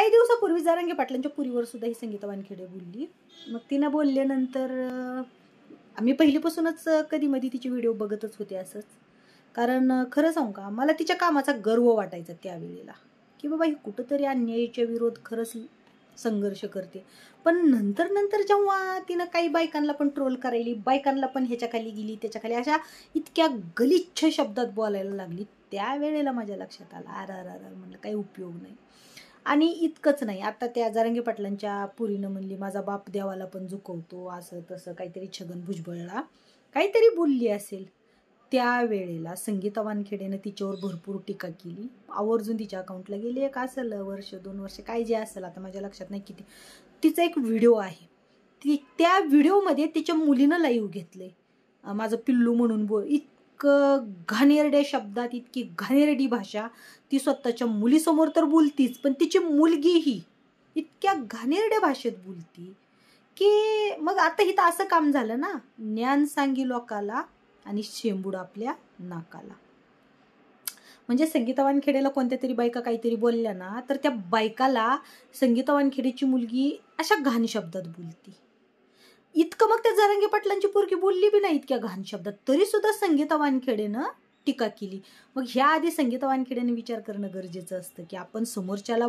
काही दिवसापूर्वी जरांगे पाटलांच्या पुरीवर सुद्धा ही संगीता वानखेडे बोलली. मग तिनं बोलल्यानंतर आम्ही पहिलीपासूनच कधी मधी तिचे व्हिडिओ बघतच होते असंच. कारण खरं सांगू का, मला तिच्या कामाचा गर्व वाटायचा त्यावेळेला की बाबा ही कुठंतरी अन्यायाच्या विरोध खरंच संघर्ष करते. पण नंतर नंतर जेव्हा तिनं काही बायकांना पण ट्रोल करायली, बायकांना पण ह्याच्या खाली गेली त्याच्या खाली, अशा इतक्या गलिच्छ शब्दात बोलायला लागली, त्यावेळेला माझ्या लक्षात आलं अर म्हणलं काही उपयोग नाही. आणि इतकंच नाही, आता त्या जरांगे पाटलांच्या पुरीनं म्हणली माझा बाप देवाला पण झुकवतो असं तसं काहीतरी, छगन भुजबळला काहीतरी बोलली असेल. त्यावेळेला संगीता वानखेडेनं तिच्यावर भरपूर टीका केली. आवर्जून तिच्या अकाउंटला गेली, एक असेल वर्ष 2 वर्ष काय जे असेल, आता माझ्या लक्षात नाही किती. तिचा एक व्हिडिओ आहे, त्या व्हिडिओमध्ये तिच्या मुलीनं लाईव्ह घेतलंय, माझं पिल्लू म्हणून इतकं घाणेरड्या शब्दात, इतकी घाणेरडी भाषा ती स्वतःच्या मुलीसमोर तर बोलतीच, पण तिची मुलगीही इतक्या घाणेरड्या भाषेत बोलती की मग आता इथं असं काम झालं ना, ज्ञान सांगी लोकाला आणि शेंबूड आपल्या नाकाला. म्हणजे संगीता वानखेडेला कोणत्या तरी बायका काहीतरी बोलल्या ना, तर त्या बायकाला संगीता वानखेडेची मुलगी अशा घाण शब्दात बोलती. इतकं मग त्या जरांगे पाटलांची पोरगी बोलली बी नाही इतक्या घाण शब्दात, तरी सुद्धा संगीता वानखेडेनं टीका केली. मग ह्या आधी संगीता वानखेडेने विचार करणं गरजेचं असतं की आपण समोरच्याला